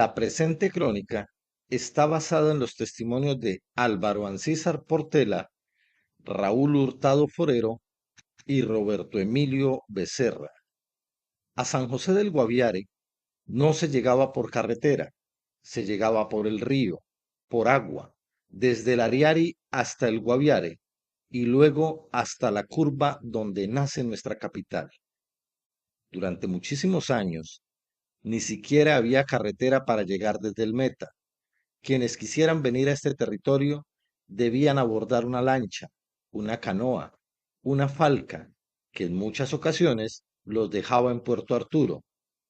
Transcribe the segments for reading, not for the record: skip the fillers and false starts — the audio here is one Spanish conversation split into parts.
La presente crónica está basada en los testimonios de Álvaro Ancísar Portela, Raúl Hurtado Forero y Roberto Emilio Becerra. A San José del Guaviare no se llegaba por carretera, se llegaba por el río, por agua, desde el Ariari hasta el Guaviare y luego hasta la curva donde nace nuestra capital. Durante muchísimos años, ni siquiera había carretera para llegar desde el Meta. Quienes quisieran venir a este territorio debían abordar una lancha, una canoa, una falca, que en muchas ocasiones los dejaba en Puerto Arturo.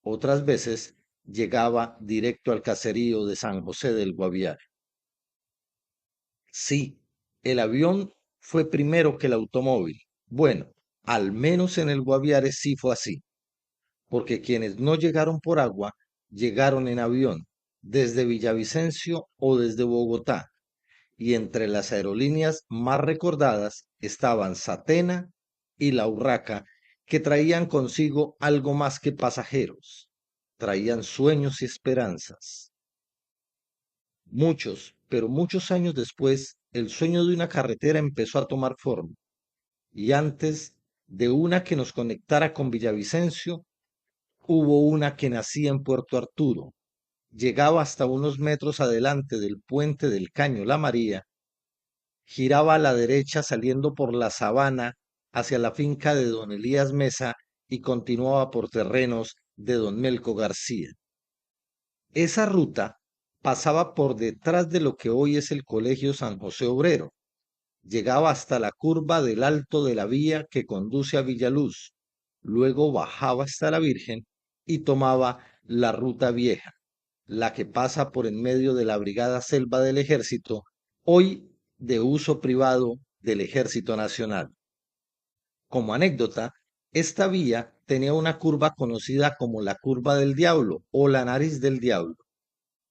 Otras veces llegaba directo al caserío de San José del Guaviare. Sí, el avión fue primero que el automóvil. Bueno, al menos en el Guaviare sí fue así, porque quienes no llegaron por agua llegaron en avión, desde Villavicencio o desde Bogotá, y entre las aerolíneas más recordadas estaban Satena y La Urraca, que traían consigo algo más que pasajeros, traían sueños y esperanzas. Muchos, pero muchos años después, el sueño de una carretera empezó a tomar forma, y antes de una que nos conectara con Villavicencio, hubo una que nacía en Puerto Arturo, llegaba hasta unos metros adelante del puente del Caño La María, giraba a la derecha saliendo por la sabana hacia la finca de don Elías Mesa y continuaba por terrenos de don Melco García. Esa ruta pasaba por detrás de lo que hoy es el Colegio San José Obrero, llegaba hasta la curva del alto de la vía que conduce a Villaluz, luego bajaba hasta la Virgen y tomaba la ruta vieja, la que pasa por en medio de la Brigada Selva del Ejército, hoy de uso privado del Ejército Nacional. Como anécdota, esta vía tenía una curva conocida como la curva del diablo o la nariz del diablo,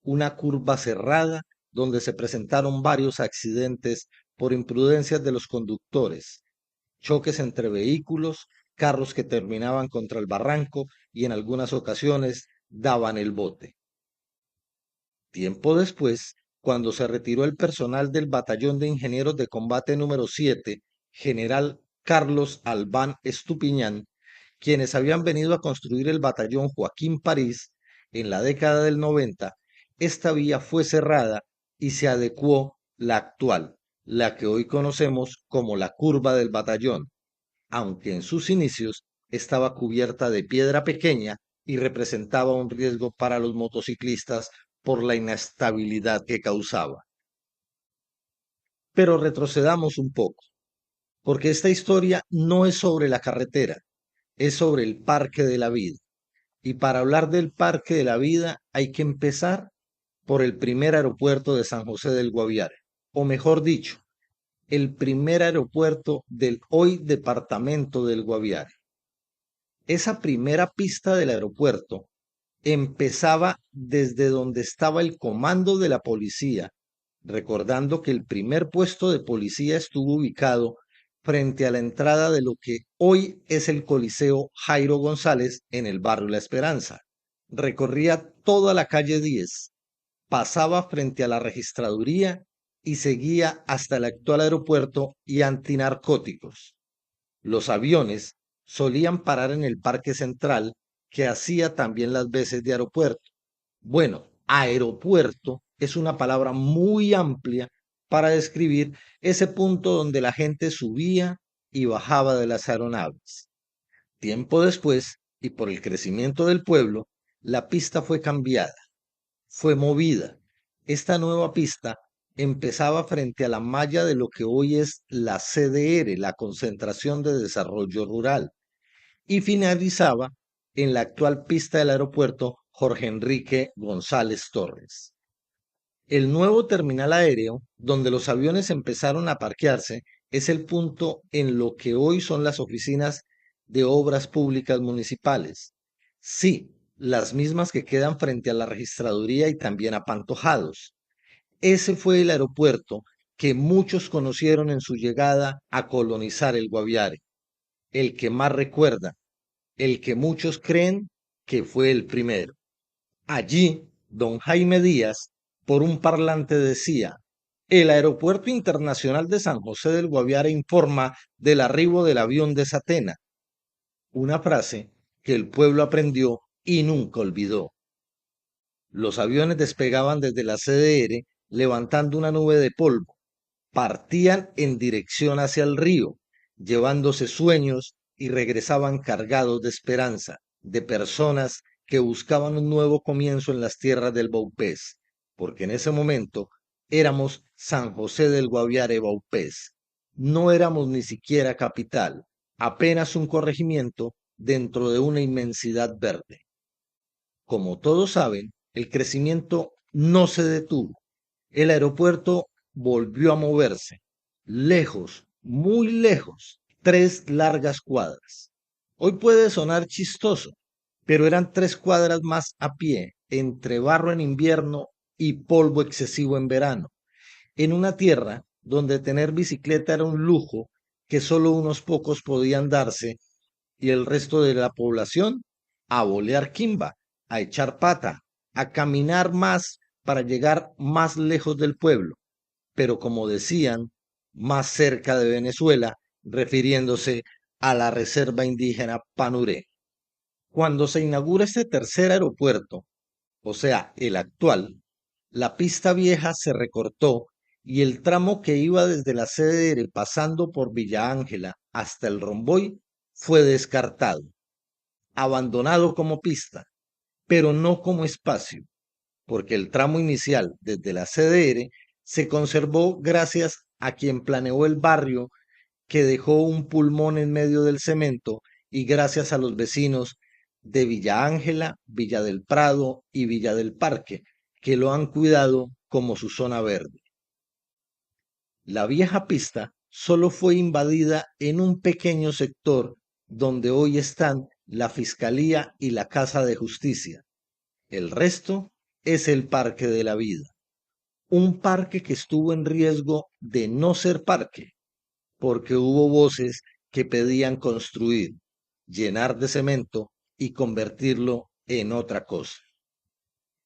una curva cerrada donde se presentaron varios accidentes por imprudencias de los conductores, choques entre vehículos, carros que terminaban contra el barranco y en algunas ocasiones daban el bote. Tiempo después, cuando se retiró el personal del Batallón de Ingenieros de Combate número 7, General Carlos Albán Estupiñán, quienes habían venido a construir el Batallón Joaquín París en la década del 90, esta vía fue cerrada y se adecuó la actual, la que hoy conocemos como la curva del batallón, aunque en sus inicios estaba cubierta de piedra pequeña y representaba un riesgo para los motociclistas por la inestabilidad que causaba. Pero retrocedamos un poco, porque esta historia no es sobre la carretera, es sobre el Parque de la Vida. Y para hablar del Parque de la Vida hay que empezar por el primer aeropuerto de San José del Guaviare, o mejor dicho, el primer aeropuerto del hoy departamento del Guaviare. Esa primera pista del aeropuerto empezaba desde donde estaba el comando de la policía, recordando que el primer puesto de policía estuvo ubicado frente a la entrada de lo que hoy es el Coliseo Jairo González en el barrio La Esperanza. Recorría toda la calle 10, pasaba frente a la registraduría y seguía hasta el actual aeropuerto y antinarcóticos. Los aviones solían parar en el Parque Central, que hacía también las veces de aeropuerto. Bueno, aeropuerto es una palabra muy amplia para describir ese punto donde la gente subía y bajaba de las aeronaves. Tiempo después, y por el crecimiento del pueblo, la pista fue cambiada, fue movida. Esta nueva pista empezaba frente a la malla de lo que hoy es la CDR, la Concentración de Desarrollo Rural, y finalizaba en la actual pista del aeropuerto Jorge Enrique González Torres. El nuevo terminal aéreo, donde los aviones empezaron a parquearse, es el punto en lo que hoy son las oficinas de obras públicas municipales. Sí, las mismas que quedan frente a la registraduría y también a Pantojados. Ese fue el aeropuerto que muchos conocieron en su llegada a colonizar el Guaviare, el que más recuerdan, el que muchos creen que fue el primero. Allí Don Jaime Díaz, por un parlante decía: el Aeropuerto Internacional de San José del Guaviare informa del arribo del avión de Satena, una frase que el pueblo aprendió y nunca olvidó. Los aviones despegaban desde la CDR levantando una nube de polvo, partían en dirección hacia el río, llevándose sueños y regresaban cargados de esperanza, de personas que buscaban un nuevo comienzo en las tierras del Baupés, porque en ese momento éramos San José del Guaviare Baupés. No éramos ni siquiera capital, apenas un corregimiento dentro de una inmensidad verde. Como todos saben, el crecimiento no se detuvo. El aeropuerto volvió a moverse, lejos, muy lejos, 3 largas cuadras. Hoy puede sonar chistoso, pero eran 3 cuadras más a pie, entre barro en invierno y polvo excesivo en verano, en una tierra donde tener bicicleta era un lujo que solo unos pocos podían darse y el resto de la población a bolear quimba, a echar pata, a caminar más para llegar más lejos del pueblo, pero como decían, más cerca de Venezuela, refiriéndose a la reserva indígena Panuré. Cuando se inaugura este tercer aeropuerto, o sea, el actual, la pista vieja se recortó y el tramo que iba desde la CDR pasando por Villa Ángela hasta el Romboy fue descartado, abandonado como pista, pero no como espacio, porque el tramo inicial desde la CDR se conservó gracias a quien planeó el barrio que dejó un pulmón en medio del cemento y gracias a los vecinos de Villa Ángela, Villa del Prado y Villa del Parque, que lo han cuidado como su zona verde. La vieja pista solo fue invadida en un pequeño sector donde hoy están la Fiscalía y la Casa de Justicia. El resto es el Parque de la Vida, un parque que estuvo en riesgo de no ser parque, porque hubo voces que pedían construir, llenar de cemento y convertirlo en otra cosa.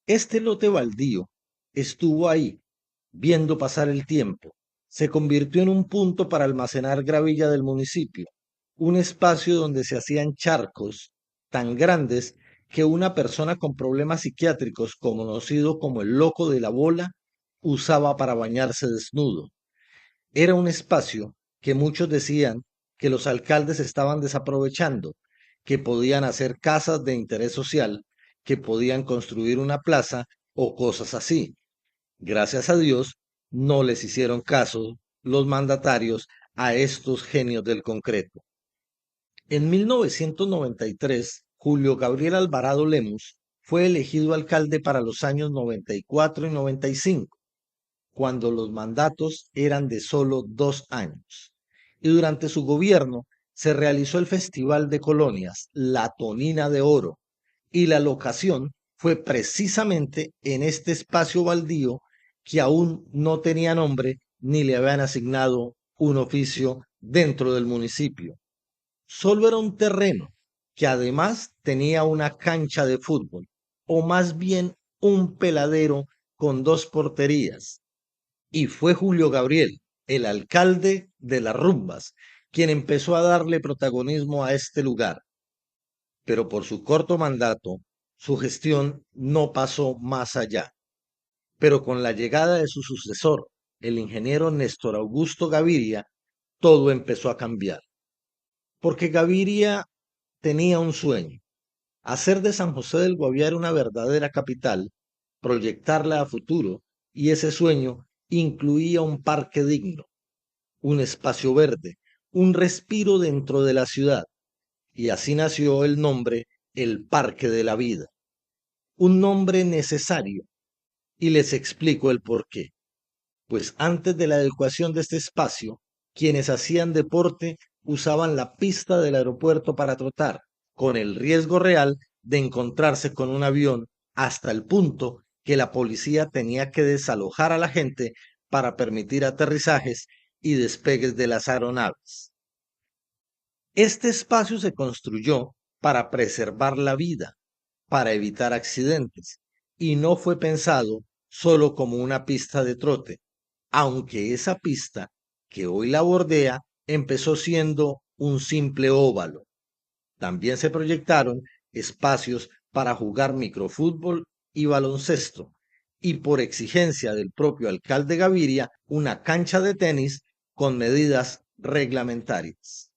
Este lote baldío estuvo ahí, viendo pasar el tiempo. Se convirtió en un punto para almacenar gravilla del municipio, un espacio donde se hacían charcos tan grandes que una persona con problemas psiquiátricos, conocido como el loco de la bola, usaba para bañarse desnudo. Era un espacio que muchos decían que los alcaldes estaban desaprovechando, que podían hacer casas de interés social, que podían construir una plaza o cosas así. Gracias a Dios, no les hicieron caso los mandatarios a estos genios del concreto. En 1993, Julio Gabriel Alvarado Lemus fue elegido alcalde para los años 94 y 95, cuando los mandatos eran de solo 2 años. Y durante su gobierno se realizó el Festival de Colonias, La Tonina de Oro, y la locación fue precisamente en este espacio baldío que aún no tenía nombre ni le habían asignado un oficio dentro del municipio. Solo era un terreno que además tenía una cancha de fútbol, o más bien un peladero con 2 porterías. Y fue Julio Gabriel, el alcalde de Las Rumbas, quien empezó a darle protagonismo a este lugar, pero por su corto mandato, su gestión no pasó más allá. Pero con la llegada de su sucesor, el ingeniero Néstor Augusto Gaviria, todo empezó a cambiar. Porque Gaviria tenía un sueño: hacer de San José del Guaviare una verdadera capital, proyectarla a futuro, y ese sueño incluía un parque digno, un espacio verde, un respiro dentro de la ciudad, y así nació el nombre El Parque de la Vida, un nombre necesario, y les explico el por qué. Pues antes de la adecuación de este espacio, quienes hacían deporte usaban la pista del aeropuerto para trotar, con el riesgo real de encontrarse con un avión, hasta el punto que la policía tenía que desalojar a la gente para permitir aterrizajes y despegues de las aeronaves. Este espacio se construyó para preservar la vida, para evitar accidentes, y no fue pensado solo como una pista de trote, aunque esa pista que hoy la bordea empezó siendo un simple óvalo. También se proyectaron espacios para jugar microfútbol y baloncesto, y por exigencia del propio alcalde Gaviria, una cancha de tenis con medidas reglamentarias.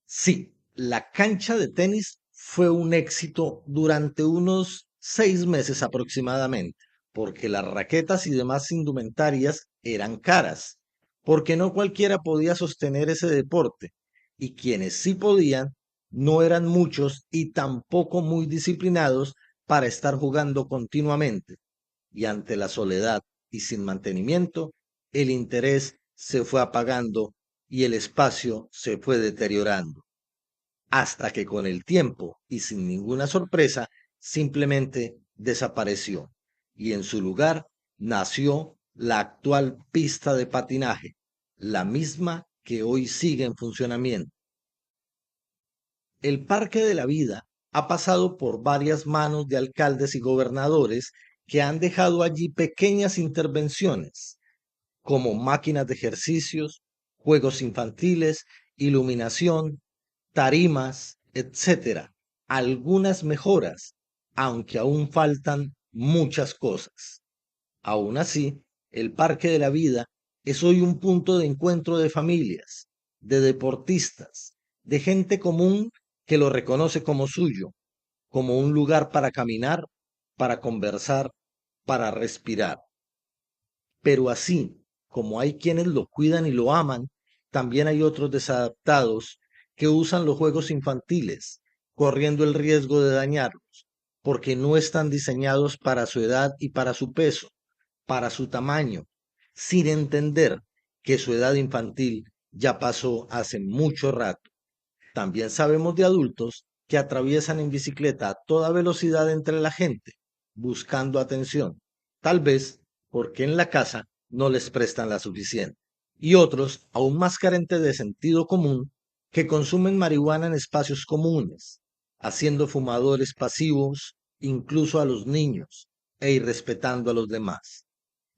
Sí, la cancha de tenis fue un éxito durante unos 6 meses aproximadamente, porque las raquetas y demás indumentarias eran caras, porque no cualquiera podía sostener ese deporte, y quienes sí podían no eran muchos y tampoco muy disciplinados para estar jugando continuamente, y ante la soledad y sin mantenimiento, el interés se fue apagando y el espacio se fue deteriorando hasta que con el tiempo y sin ninguna sorpresa simplemente desapareció y en su lugar nació la actual pista de patinaje, la misma que hoy sigue en funcionamiento. El Parque de la Vida ha pasado por varias manos de alcaldes y gobernadores que han dejado allí pequeñas intervenciones como máquinas de ejercicios, juegos infantiles, iluminación, tarimas, etcétera. Algunas mejoras, aunque aún faltan muchas cosas. Aún así, el Parque de la Vida es hoy un punto de encuentro de familias, de deportistas, de gente común que lo reconoce como suyo, como un lugar para caminar, para conversar, para respirar. Pero así como hay quienes lo cuidan y lo aman, también hay otros desadaptados que usan los juegos infantiles, corriendo el riesgo de dañarlos, porque no están diseñados para su edad y para su peso, para su tamaño, sin entender que su edad infantil ya pasó hace mucho rato. También sabemos de adultos que atraviesan en bicicleta a toda velocidad entre la gente, buscando atención, tal vez porque en la casa no les prestan la suficiente. Y otros, aún más carentes de sentido común, que consumen marihuana en espacios comunes, haciendo fumadores pasivos incluso a los niños e irrespetando a los demás.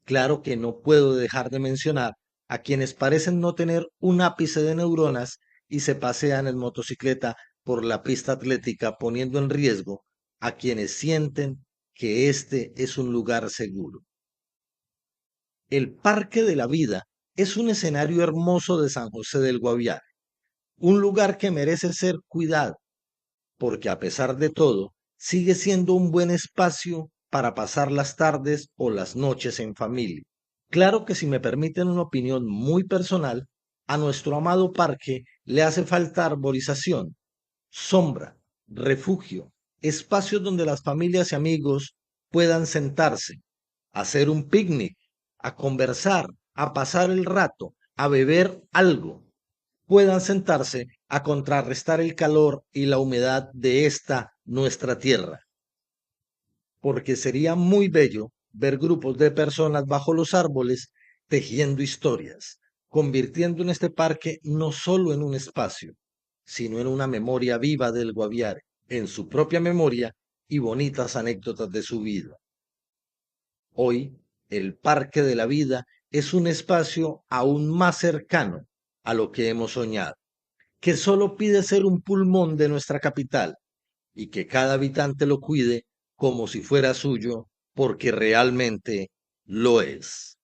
Claro que no puedo dejar de mencionar a quienes parecen no tener un ápice de neuronas y se pasean en motocicleta por la pista atlética poniendo en riesgo a quienes sienten que este es un lugar seguro. El Parque de la Vida es un escenario hermoso de San José del Guaviare, un lugar que merece ser cuidado, porque a pesar de todo, sigue siendo un buen espacio para pasar las tardes o las noches en familia. Claro que si me permiten una opinión muy personal, a nuestro amado parque le hace falta arborización, sombra, refugio, espacios donde las familias y amigos puedan sentarse, hacer un picnic, a conversar, a pasar el rato, a beber algo, puedan sentarse a contrarrestar el calor y la humedad de esta nuestra tierra, porque sería muy bello ver grupos de personas bajo los árboles tejiendo historias, convirtiendo en este parque no solo en un espacio, sino en una memoria viva del Guaviare, en su propia memoria y bonitas anécdotas de su vida. Hoy, el Parque de la Vida es un espacio aún más cercano a lo que hemos soñado, que solo pide ser un pulmón de nuestra capital y que cada habitante lo cuide como si fuera suyo, porque realmente lo es.